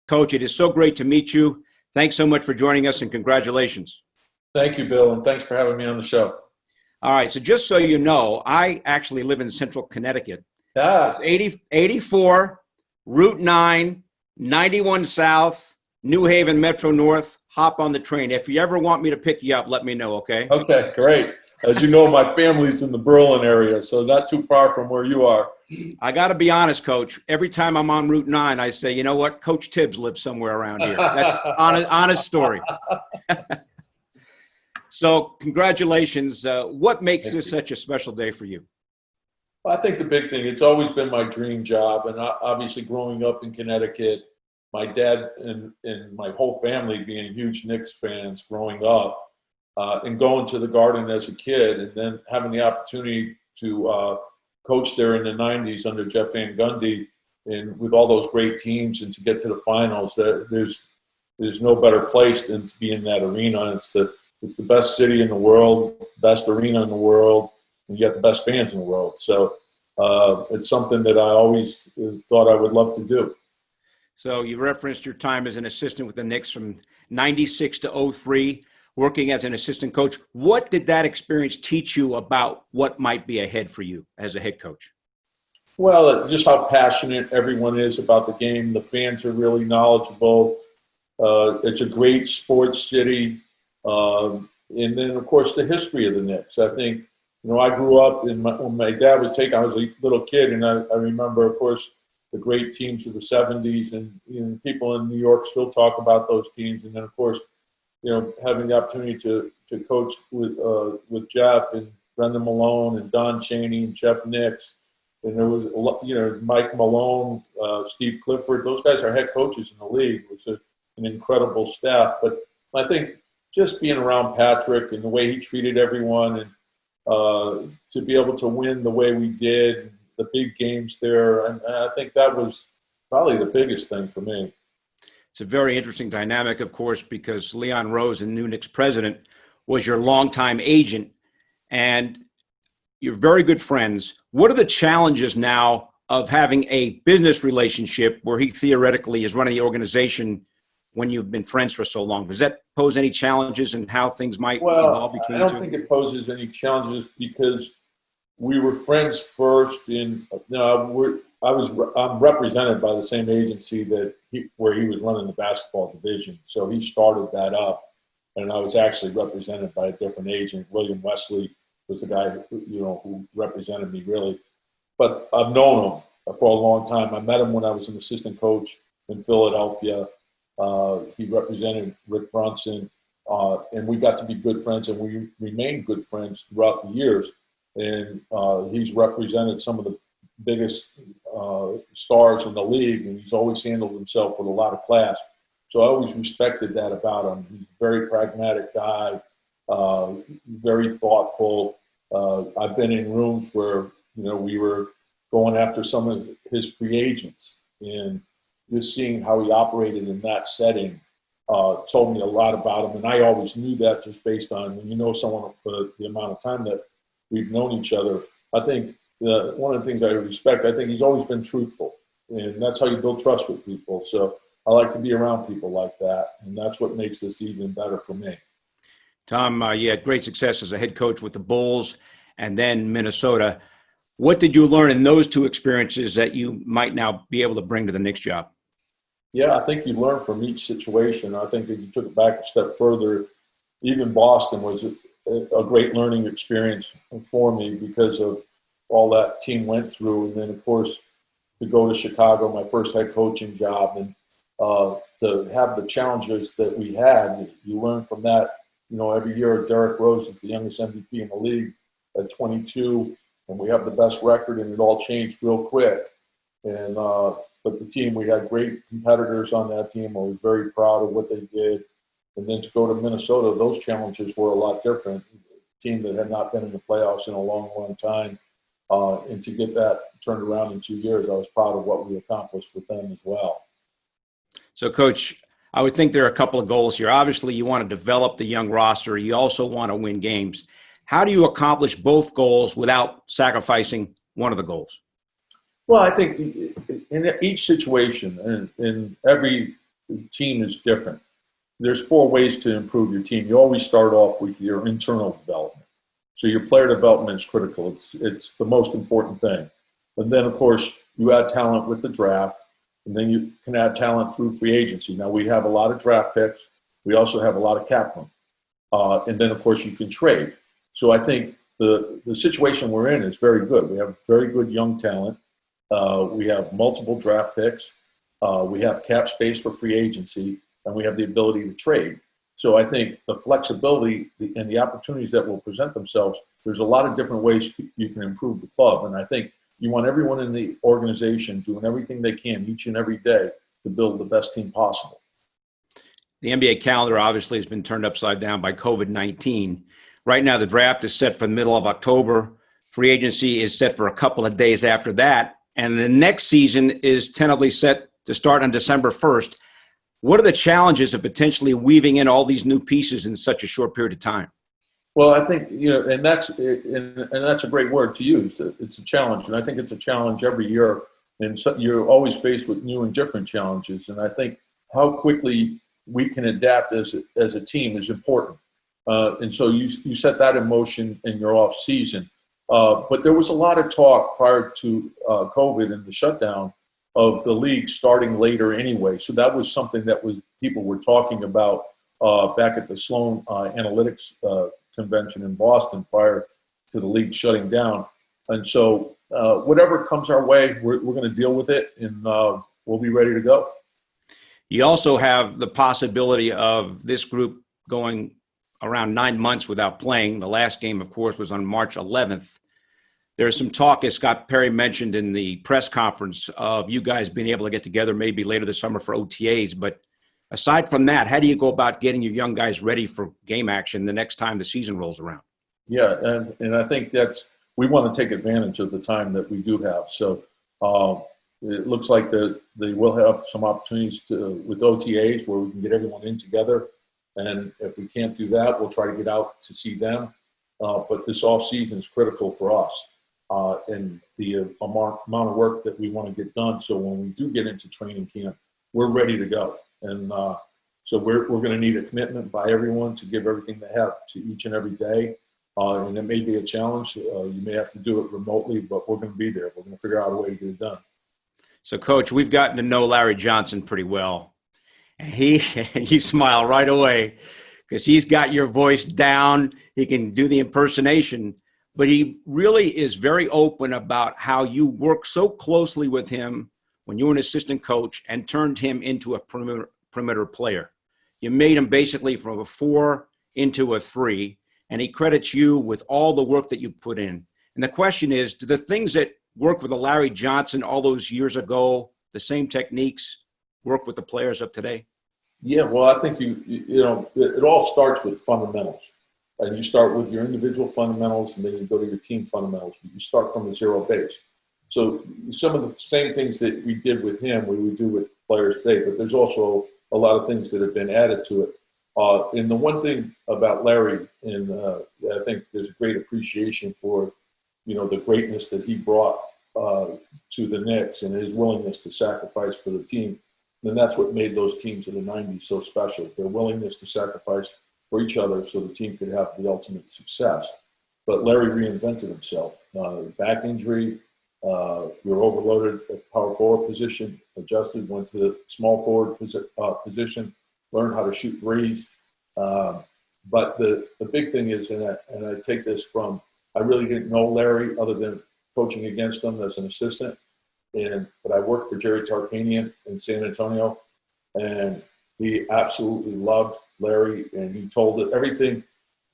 Coach, it is so great to meet you. Thanks so much for joining us, and congratulations. Thank you, Bill, and thanks for having me on the show. All right, so just so you know, I actually live in central Connecticut. Ah. It's 84, Route 9, 91 South, New Haven Metro North. Hop on the train. If you ever want me to pick you up, let me know, okay? Okay, great. As you know, my family's in the Berlin area, so not too far from where you are. I got to be honest, Coach. Every time I'm on Route 9, I say, you know what? Coach Tibbs lives somewhere around here. That's honest story. So congratulations. What makes this such a special day for you? Well, I think the big thing, it's always been my dream job. And obviously growing up in Connecticut, my dad and my whole family being huge Knicks fans growing up, and going to the Garden as a kid, and then having the opportunity to coach there in the 90s under Jeff Van Gundy, and with all those great teams, and to get to the finals, there's no better place than to be in that arena. It's the best city in the world, best arena in the world, and you got the best fans in the world. So it's something that I always thought I would love to do. So you referenced your time as an assistant with the Knicks from 96 to 03, working as an assistant coach. What did that experience teach you about what might be ahead for you as a head coach? Well, just how passionate everyone is about the game. The fans are really knowledgeable. It's a great sports city. And then, of course, the history of the Knicks. I think, I grew up when my dad was taken, I was a little kid, and I remember, of course, the great teams of the 70s, and people in New York still talk about those teams. And then, of course, having the opportunity to coach with Jeff and Brendan Malone and Don Chaney and Jeff Nicks, and there was Mike Malone, Steve Clifford. Those guys are head coaches in the league. It was an incredible staff. But I think just being around Patrick and the way he treated everyone, and to be able to win the way we did, the big games there, and I think that was probably the biggest thing for me. It's a very interesting dynamic, of course, because Leon Rose, the new Knicks president, was your longtime agent, and you're very good friends. What are the challenges now of having a business relationship where he theoretically is running the organization when you've been friends for so long? Does that pose any challenges in how things might evolve between you two? I don't think it poses any challenges because we were friends first. I'm represented by the same agency where he was running the basketball division. So he started that up, and I was actually represented by a different agent. William Wesley was the guy who represented me really. But I've known him for a long time. I met him when I was an assistant coach in Philadelphia. He represented Rick Brunson, and we got to be good friends, and we remained good friends throughout the years. And he's represented some of the biggest stars in the league, and he's always handled himself with a lot of class. So I always respected that about him. He's a very pragmatic guy, very thoughtful. I've been in rooms where we were going after some of his free agents, and just seeing how he operated in that setting told me a lot about him. And I always knew that just based on when you know someone for the amount of time that we've known each other. I think one of the things I respect, I think he's always been truthful, and that's how you build trust with people. So I like to be around people like that, and that's what makes this even better for me. Tom, you had great success as a head coach with the Bulls and then Minnesota. What did you learn in those two experiences that you might now be able to bring to the Knicks job? Yeah, I think you learn from each situation. I think if you took it back a step further, even Boston was a great learning experience for me because of all that team went through. And then, of course, to go to Chicago, my first head coaching job, and to have the challenges that we had, you learn from that. Every year, Derrick Rose is the youngest MVP in the league at 22, and we have the best record, and it all changed real quick. And but the team, we had great competitors on that team. I was very proud of what they did. And then to go to Minnesota, those challenges were a lot different. A team that had not been in the playoffs in a long, long time. And to get that turned around in 2 years, I was proud of what we accomplished with them as well. So, Coach, I would think there are a couple of goals here. Obviously, you want to develop the young roster. You also want to win games. How do you accomplish both goals without sacrificing one of the goals? Well, I think in each situation, in every team is different. There's 4 ways to improve your team. You always start off with your internal development. So your player development is critical. It's the most important thing. And then, of course, you add talent with the draft, and then you can add talent through free agency. Now, we have a lot of draft picks. We also have a lot of cap room. And then, of course, you can trade. So I think the situation we're in is very good. We have very good young talent. We have multiple draft picks. We have cap space for free agency, and we have the ability to trade. So I think the flexibility and the opportunities that will present themselves, there's a lot of different ways you can improve the club. And I think you want everyone in the organization doing everything they can each and every day to build the best team possible. The NBA calendar obviously has been turned upside down by COVID-19. Right now, the draft is set for the middle of October. Free agency is set for a couple of days after that. And the next season is tentatively set to start on December 1st. What are the challenges of potentially weaving in all these new pieces in such a short period of time? Well, I think, and that's a great word to use. It's a challenge, and I think it's a challenge every year. And so you're always faced with new and different challenges. And I think how quickly we can adapt as a team is important. And so you set that in motion in your off season. But there was a lot of talk prior to COVID and the shutdown of the league starting later anyway. So that was something that people were talking about back at the Sloan Analytics convention in Boston prior to the league shutting down. And so whatever comes our way, we're going to deal with it, and we'll be ready to go. You also have the possibility of this group going around 9 months without playing. The last game, of course, was on March 11th. There's some talk, as Scott Perry mentioned in the press conference, of you guys being able to get together maybe later this summer for OTAs. But aside from that, how do you go about getting your young guys ready for game action the next time the season rolls around? Yeah, and I think we want to take advantage of the time that we do have. So it looks like they will have some opportunities with OTAs where we can get everyone in together. And if we can't do that, we'll try to get out to see them. But this off season is critical for us. And the amount of work that we want to get done. So when we do get into training camp, we're ready to go. And so we're going to need a commitment by everyone to give everything they have to each and every day. And it may be a challenge. You may have to do it remotely, but we're going to be there. We're going to figure out a way to get it done. So, Coach, we've gotten to know Larry Johnson pretty well. And you smile right away because he's got your voice down. He can do the impersonation. But he really is very open about how you work so closely with him when you were an assistant coach and turned him into a perimeter player. You made him basically from a 4 into a 3, and he credits you with all the work that you put in. And the question is, do the things that worked with a Larry Johnson all those years ago, the same techniques, work with the players of today? Yeah, well, I think it all starts with fundamentals. And you start with your individual fundamentals, and then you go to your team fundamentals. But you start from a zero base. So some of the same things that we did with him, we would do with players today. But there's also a lot of things that have been added to it. And the one thing about Larry, and I think there's a great appreciation for, the greatness that he brought to the Knicks and his willingness to sacrifice for the team. And that's what made those teams in the 90s so special. Their willingness to sacrifice for each other so the team could have the ultimate success. But Larry reinvented himself. Back injury, we were overloaded at the power forward position, adjusted, went to the small forward position, learned how to shoot threes. But the big thing is, and I take this from, I really didn't know Larry other than coaching against him as an assistant. But I worked for Jerry Tarkanian in San Antonio, and he absolutely loved Larry, and he told us everything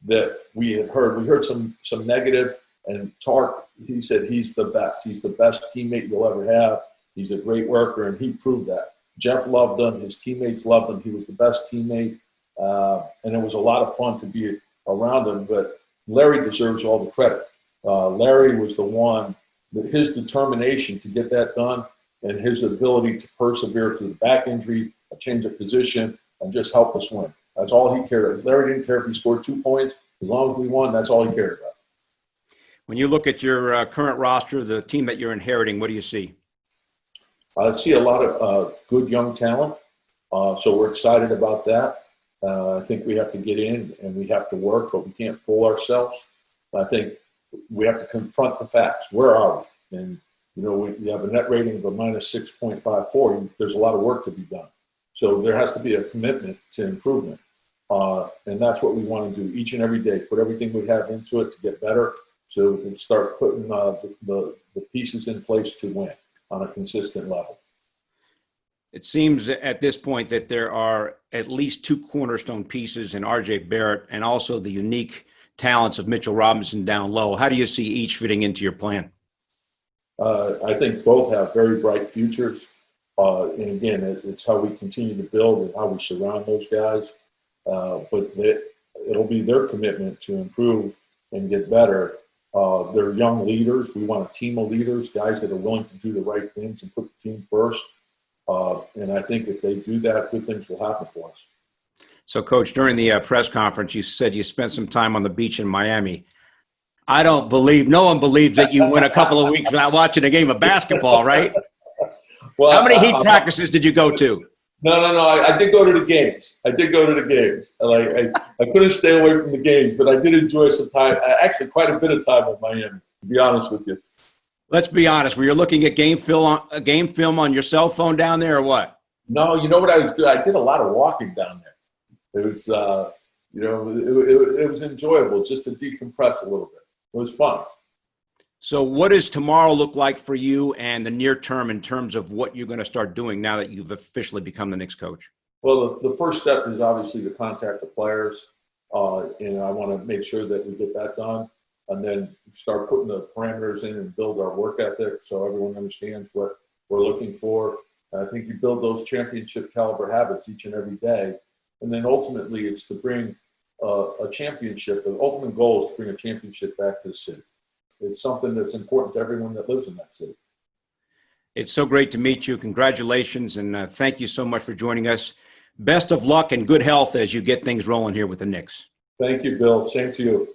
that we had heard. We heard some negative, and Tark, he said he's the best. He's the best teammate you'll ever have. He's a great worker, and he proved that. Jeff loved him. His teammates loved him. He was the best teammate, and it was a lot of fun to be around him. But Larry deserves all the credit. Larry was the one that his determination to get that done and his ability to persevere through the back injury, a change of position, and just help us win. That's all he cared. Larry didn't care if he scored 2 points. As long as we won, that's all he cared about. When you look at your current roster, the team that you're inheriting, what do you see? I see a lot of good young talent. So we're excited about that. I think we have to get in and we have to work, but we can't fool ourselves. I think we have to confront the facts. Where are we? And, we have a net rating of a minus 6.54. There's a lot of work to be done. So there has to be a commitment to improvement. And that's what we want to do each and every day, put everything we have into it to get better, so we can start putting the pieces in place to win on a consistent level. It seems at this point that there are at least two cornerstone pieces in R.J. Barrett and also the unique talents of Mitchell Robinson down low. How do you see each fitting into your plan? I think both have very bright futures. And again, it's how we continue to build and how we surround those guys. But it'll be their commitment to improve and get better. They're young leaders. We want a team of leaders, guys that are willing to do the right things and put the team first. And I think if they do that, good things will happen for us. So, Coach, during the press conference, you said you spent some time on the beach in Miami. No one believes that you went a couple of weeks without watching a game of basketball, right? Well, how many Heat practices did you go to? No. I did go to the games. I couldn't stay away from the games, but I did enjoy some time, actually quite a bit of time in Miami, to be honest with you. Let's be honest. Were you looking at game film on your cell phone down there or what? No, you know what I was doing? I did a lot of walking down there. It was, it was enjoyable just to decompress a little bit. It was fun. So what does tomorrow look like for you and the near term in terms of what you're going to start doing now that you've officially become the Knicks coach? Well, the first step is obviously to contact the players, and I want to make sure that we get that done, and then start putting the parameters in and build our work ethic so everyone understands what we're looking for. And I think you build those championship caliber habits each and every day, and then ultimately it's to bring a championship. The ultimate goal is to bring a championship back to the city. It's something that's important to everyone that lives in that city. It's so great to meet you. Congratulations, and thank you so much for joining us. Best of luck and good health as you get things rolling here with the Knicks. Thank you, Bill. Same to you.